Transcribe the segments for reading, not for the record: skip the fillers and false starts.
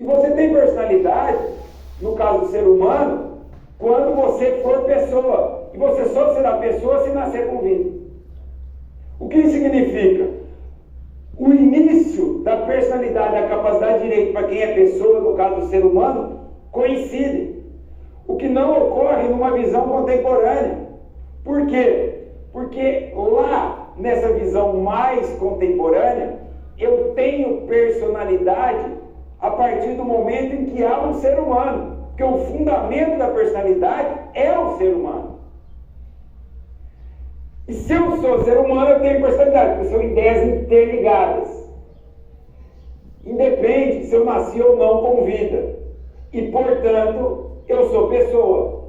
E você tem personalidade, no caso do ser humano, quando você for pessoa. E você só será pessoa se nascer com vida. O que isso significa? O início da personalidade, da capacidade de direito para quem é pessoa, no caso do ser humano, coincide. O que não ocorre numa visão contemporânea. Por quê? Porque lá, nessa visão mais contemporânea, eu tenho personalidade a partir do momento em que há um ser humano. Porque o fundamento da personalidade é o ser humano. E se eu sou ser humano, eu tenho personalidade, porque são ideias interligadas. Independe se eu nasci ou não com vida. E, portanto, eu sou pessoa.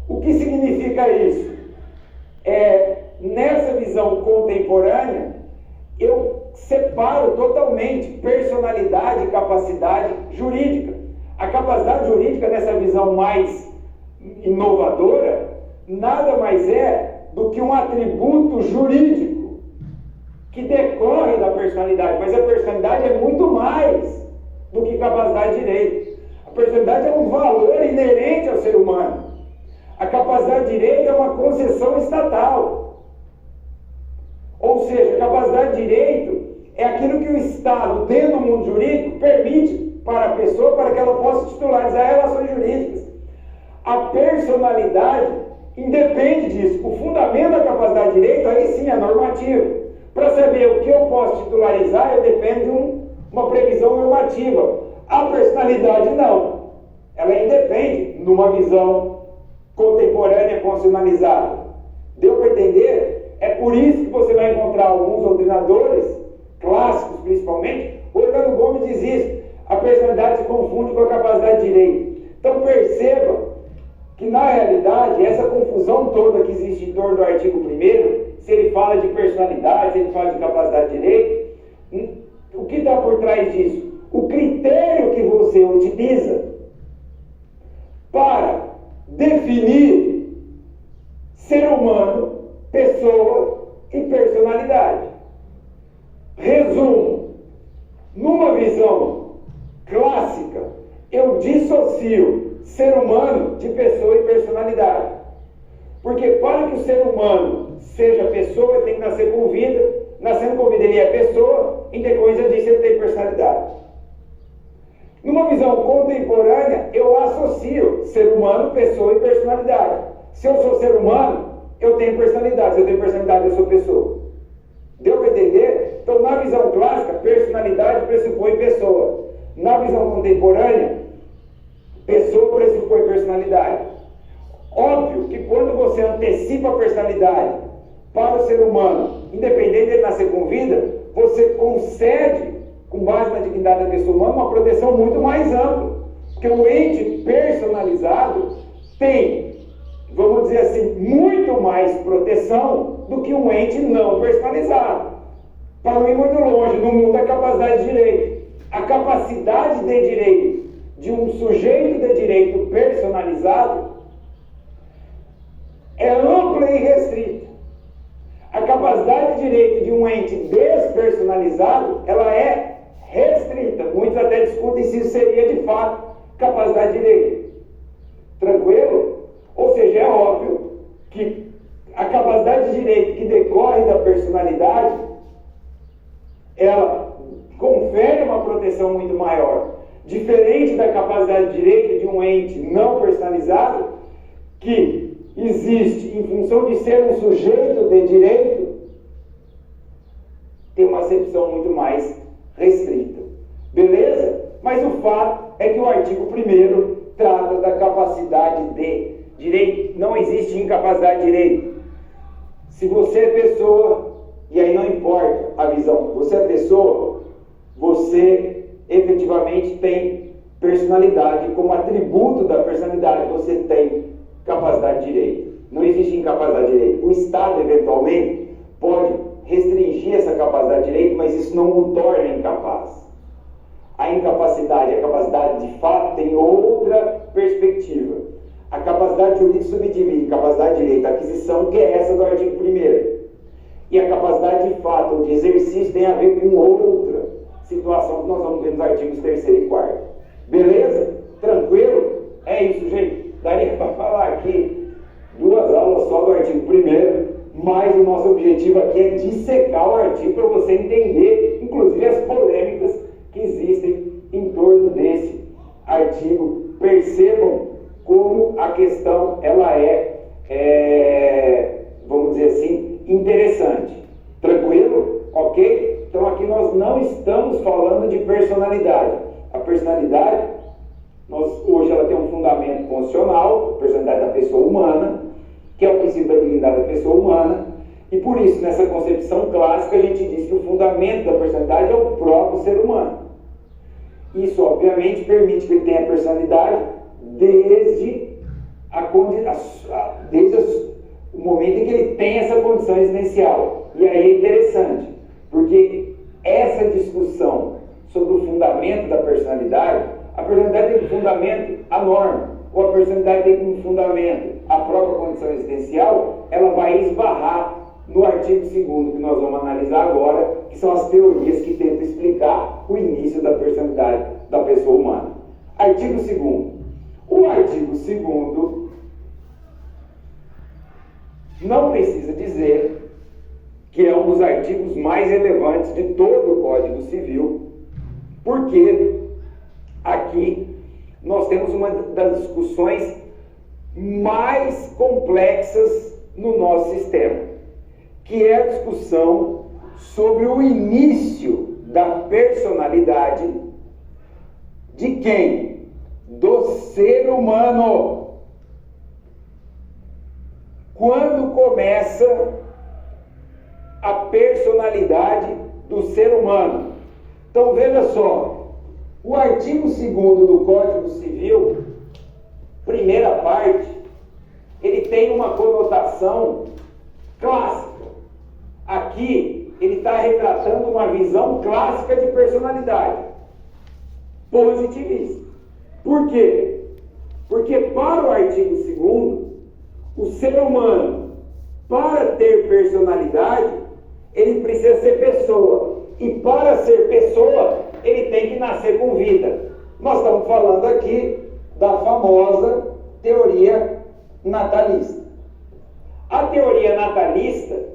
O que significa isso? Nessa visão contemporânea, eu separo totalmente personalidade e capacidade jurídica. A capacidade jurídica, nessa visão mais inovadora, nada mais é do que um atributo jurídico que decorre da personalidade. Mas a personalidade é muito mais do que capacidade de direito. A personalidade é um valor inerente ao ser humano. A capacidade de direito é uma concessão estatal. Ou seja, a capacidade de direito é aquilo que o Estado, dentro do mundo jurídico, permite para a pessoa para que ela possa titularizar relações jurídicas. A personalidade independe disso. O fundamento da capacidade de direito, aí sim, é normativo. Para saber o que eu posso titularizar, eu dependo de uma previsão normativa. A personalidade não. Ela independe numa visão contemporânea constitucionalizada. Deu para entender? É por isso que você vai encontrar alguns doutrinadores, clássicos principalmente, o Orlando Gomes diz isso. A personalidade se confunde com a capacidade de direito. Então perceba que, na realidade, essa confusão toda que existe em torno do artigo 1º, se ele fala de personalidade, se ele fala de capacidade de direito, o que está por trás disso? O critério que você utiliza para definir ser humano, pessoa e personalidade. Resumo: numa visão clássica, eu dissocio ser humano de pessoa e personalidade. Porque para que o ser humano seja pessoa, ele tem que nascer com vida. Nascendo com vida, ele é pessoa, em decorrência disso, ele tem personalidade. Numa visão contemporânea, eu associo ser humano, pessoa e personalidade. Se eu sou ser humano, eu tenho personalidade. Se eu tenho personalidade, eu sou pessoa. Deu para entender? Então, na visão clássica, personalidade pressupõe pessoa. Na visão contemporânea, pessoa pressupõe personalidade. Óbvio que quando você antecipa a personalidade para o ser humano, independente dele nascer com vida, você concede, com base na dignidade da pessoa humana, uma proteção muito mais ampla. Porque o ente personalizado tem, vamos dizer assim, muito mais proteção do que um ente não personalizado. Para não ir muito longe, no mundo da capacidade de direito. A capacidade de direito de um sujeito de direito personalizado é ampla e restrita. A capacidade de direito de um ente despersonalizado, ela é restrita. Muitos até discutem se isso seria de fato capacidade de direito. Tranquilo? Ou seja, é óbvio que a capacidade de direito que decorre da personalidade, ela confere uma proteção muito maior. Diferente da capacidade de direito de um ente não personalizado, que existe em função de ser um sujeito de direito, tem uma acepção muito mais restrita. Beleza? Mas o fato é que o artigo 1º trata da capacidade de direito. Não existe incapacidade de direito. Se você é pessoa, e aí não importa a visão, você é pessoa, você efetivamente tem personalidade. Como atributo da personalidade, você tem capacidade de direito. Não existe incapacidade de direito. O Estado, eventualmente, pode restringir essa capacidade de direito, mas isso não o torna incapaz. A incapacidade e a capacidade de fato tem outra perspectiva. A capacidade jurídica subdivide capacidade de direito, aquisição, que é essa do artigo 1º. E a capacidade de fato ou de exercício tem a ver com outra situação que nós vamos ver nos artigos 3º e 4º. Beleza? aqui é dissecar o artigo para você entender, inclusive, as polêmicas que existem em torno desse artigo. Percebam como a questão ela vamos dizer assim, interessante. Tranquilo? Ok? Então aqui nós não estamos falando de personalidade. A personalidade, hoje ela tem um fundamento constitucional, a personalidade da pessoa humana, que é o princípio da dignidade da pessoa humana, e por isso, nessa concepção clássica, a gente diz que o fundamento da personalidade é o próprio ser humano. Isso, obviamente, permite que ele tenha personalidade desde o momento em que ele tem essa condição existencial. E aí é interessante, porque essa discussão sobre o fundamento da personalidade, a personalidade tem como fundamento a norma, ou a personalidade tem como fundamento a própria condição existencial, ela vai esbarrar no artigo 2º que nós vamos analisar agora, que são as teorias que tentam explicar o início da personalidade da pessoa humana. Artigo 2º. O artigo 2º não precisa dizer que é um dos artigos mais relevantes de todo o Código Civil, porque aqui nós temos uma das discussões mais complexas no nosso sistema, que é a discussão sobre o início da personalidade de quem? Do ser humano. Quando começa a personalidade do ser humano? Então veja só, o artigo 2º do Código Civil, primeira parte, ele tem uma conotação clássica. Aqui ele está retratando uma visão clássica de personalidade positivista. Por quê? Porque para o artigo 2º, o ser humano, para ter personalidade, ele precisa ser pessoa. E para ser pessoa, ele tem que nascer com vida. Nós estamos falando aqui da famosa teoria natalista. A teoria natalista,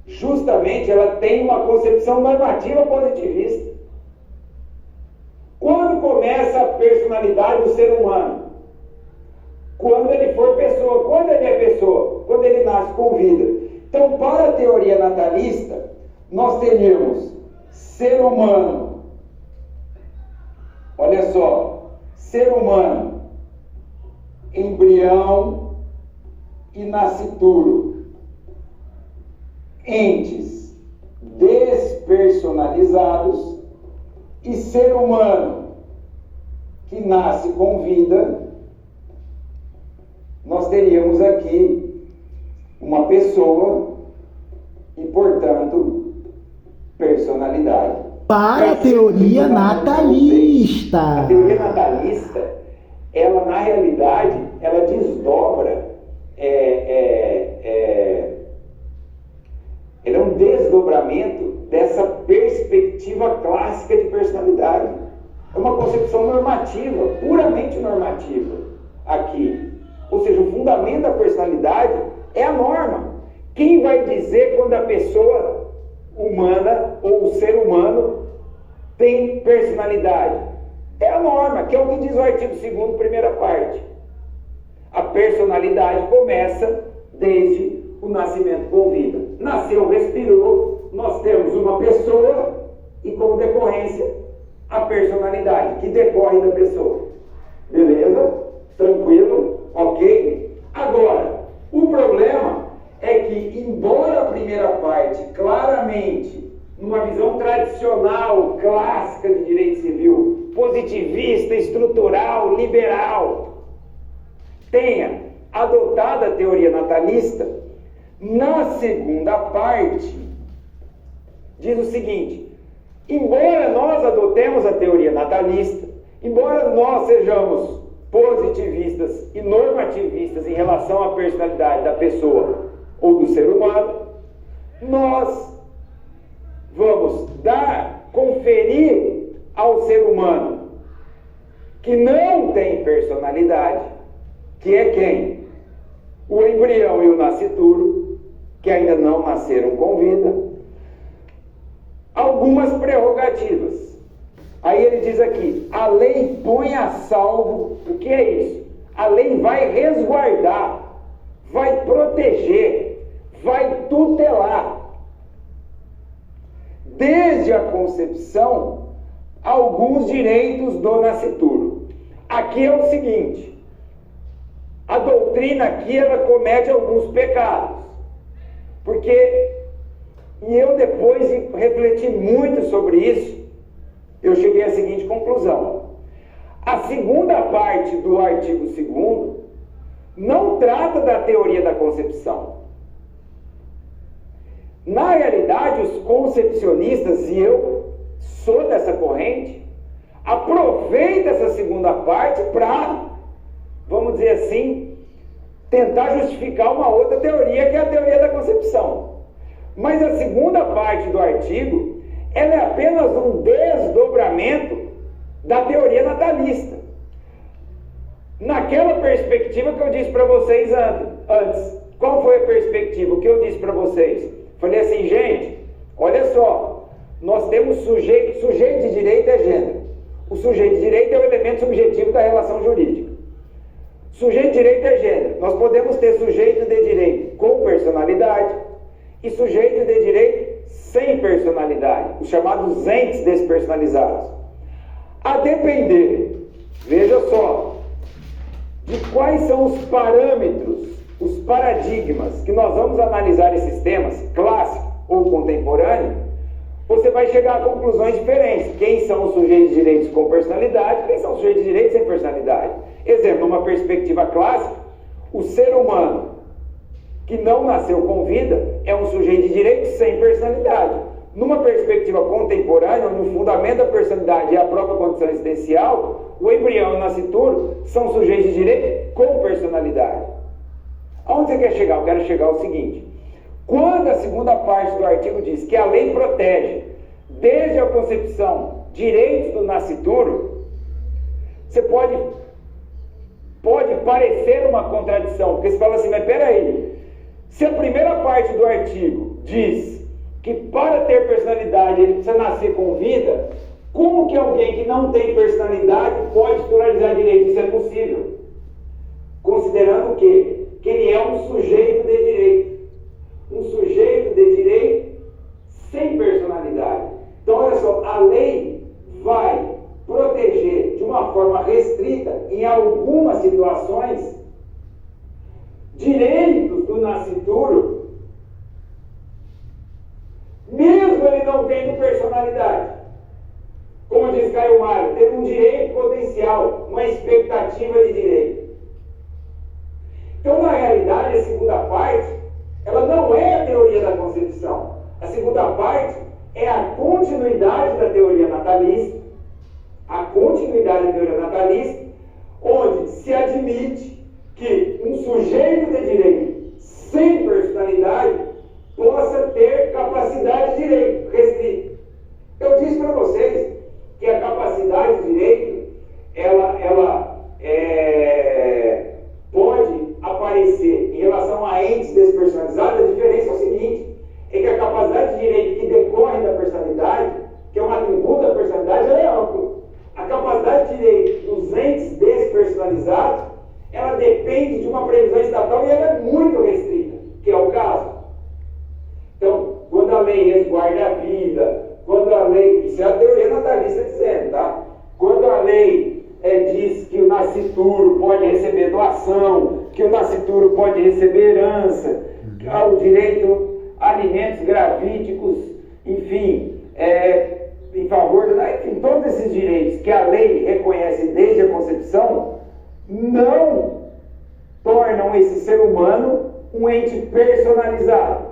justamente, ela tem uma concepção normativa positivista. Quando começa a personalidade do ser humano? Quando ele for pessoa. Quando ele é pessoa? Quando ele nasce com vida. Então, para a teoria natalista, nós teríamos ser humano. Olha só, ser humano, embrião e nascituro, entes despersonalizados, e ser humano que nasce com vida. Nós teríamos aqui uma pessoa e, portanto, personalidade. Para a teoria natalista. A teoria natalista, ela na realidade, ela desdobra, ela é um desdobramento dessa perspectiva clássica de personalidade. É uma concepção normativa, puramente normativa aqui. Ou seja, o fundamento da personalidade é a norma. Quem vai dizer quando a pessoa humana ou o ser humano tem personalidade? É a norma, que é o que diz o artigo 2º, primeira parte. A personalidade começa desde o nascimento com vida. Nasceu, respirou, nós temos uma pessoa e, como decorrência, a personalidade, que decorre da pessoa. Beleza? Tranquilo? Ok? Agora, o problema é que, embora a primeira parte, claramente, numa visão tradicional, clássica de direito civil, positivista, estrutural, liberal, tenha adotado a teoria natalista, na segunda parte, diz o seguinte: embora nós adotemos a teoria natalista, embora nós sejamos positivistas e normativistas em relação à personalidade da pessoa ou do ser humano, nós vamos conferir ao ser humano que não tem personalidade, que é quem? O embrião e o nascituro, que ainda não nasceram com vida, algumas prerrogativas. Aí ele diz aqui, a lei põe a salvo, o que é isso? A lei vai resguardar, vai proteger, vai tutelar, desde a concepção, alguns direitos do nascituro. Aqui é o seguinte, a doutrina aqui, ela comete alguns pecados, porque, e eu depois de refletir muito sobre isso, eu cheguei à seguinte conclusão. A segunda parte do artigo 2º não trata da teoria da concepção. Na realidade, os concepcionistas, e eu sou dessa corrente, aproveitam essa segunda parte para, vamos dizer assim, tentar justificar uma outra teoria, que é a teoria da concepção. Mas a segunda parte do artigo, ela é apenas um desdobramento da teoria natalista. Naquela perspectiva que eu disse para vocês antes. Qual foi a perspectiva? O que eu disse para vocês? Falei assim, gente, olha só, nós temos sujeito de direito é gênero. O sujeito de direito é o elemento subjetivo da relação jurídica. Sujeito de direito é gênero. Nós podemos ter sujeito de direito com personalidade e sujeito de direito sem personalidade, os chamados entes despersonalizados. A depender, veja só, de quais são os parâmetros, os paradigmas que nós vamos analisar esses temas, clássico ou contemporâneo, você vai chegar a conclusões diferentes. Quem são os sujeitos de direitos com personalidade, quem são os sujeitos de direitos sem personalidade. Exemplo, numa perspectiva clássica, o ser humano que não nasceu com vida é um sujeito de direitos sem personalidade. Numa perspectiva contemporânea, onde o fundamento da personalidade é a própria condição existencial, o embrião e o nascituro são sujeitos de direito com personalidade. Aonde você quer chegar? Eu quero chegar ao seguinte: quando a segunda parte do artigo diz que a lei protege, desde a concepção, direitos do nascituro, você pode parecer uma contradição, porque você fala assim, mas peraí, se a primeira parte do artigo diz que para ter personalidade ele precisa nascer com vida, como que alguém que não tem personalidade pode titularizar direito? Isso é possível. Considerando o quê? Que ele é um sujeito de direito. Um sujeito de direito sem personalidade. Então, olha só, a lei vai proteger de uma forma restrita, em algumas situações, direitos do nascituro, mesmo ele não tendo personalidade. Como diz Caio Mário, tendo um direito potencial, uma expectativa de direito. Então, na realidade, a segunda parte, ela não é a teoria da concepção. A segunda parte é a continuidade da teoria natalista, onde se admite que um sujeito de direito sem personalidade possa ter capacidade de direito restrita. Eu disse para vocês que a capacidade de direito, ela pode aparecer em relação a entes despersonalizados. A diferença é o seguinte, é que a capacidade de direito que decorre da personalidade, que é um atributo da personalidade, ela é ampla. A capacidade de direito dos entes despersonalizados, ela depende de uma previsão estatal e ela é muito restrita, que é o caso. Então, quando a lei resguarda a vida, quando a lei, isso é a teoria natalista dizendo, tá? Quando a lei diz que o nascituro pode receber doação, que o nascituro pode receber herança, o direito a alimentos gravídicos, enfim, em favor enfim, todos esses direitos que a lei reconhece desde a concepção, não tornam esse ser humano um ente personalizado,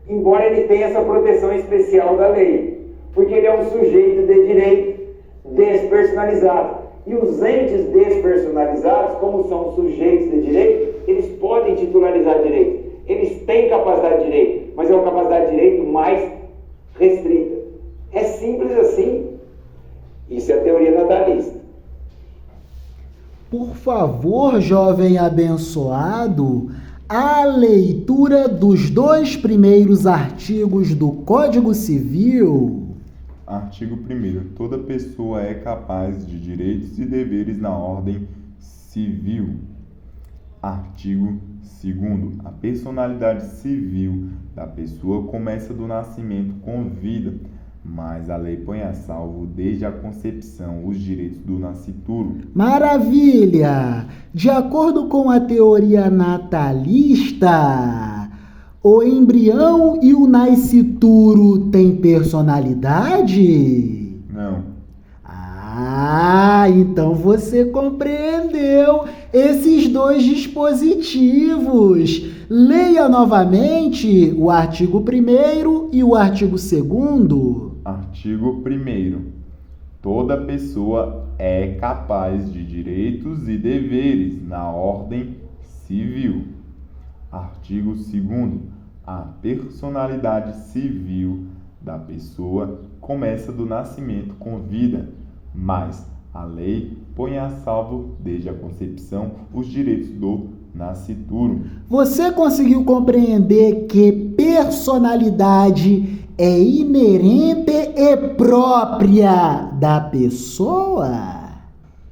embora ele tenha essa proteção especial da lei, porque ele é um sujeito de direito despersonalizado. E os entes despersonalizados, como são sujeitos de direito, eles podem titularizar direito, eles têm capacidade de direito, mas é uma capacidade de direito mais restrita. É simples assim. Isso é a teoria natalista. Por favor, jovem abençoado, a leitura dos 2 primeiros artigos do Código Civil. Artigo 1º. Toda pessoa é capaz de direitos e deveres na ordem civil. Artigo 2º. A personalidade civil da pessoa começa do nascimento com vida, mas a lei põe a salvo desde a concepção os direitos do nascituro. Maravilha! De acordo com a teoria natalista, o embrião e o nascituro têm personalidade? Não. Ah, então você compreendeu esses dois dispositivos. Leia novamente o artigo 1º e o artigo 2º. Artigo 1º. Toda pessoa é capaz de direitos e deveres na ordem civil. Artigo 2º. A personalidade civil da pessoa começa do nascimento com vida, mas a lei põe a salvo desde a concepção os direitos do nascituro. Você conseguiu compreender que personalidade é inerente e própria da pessoa?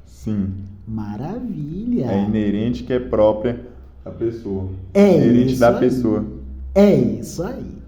Sim. Maravilha! É inerente que é própria da pessoa. É inerente isso da aí. pessoa. É isso aí.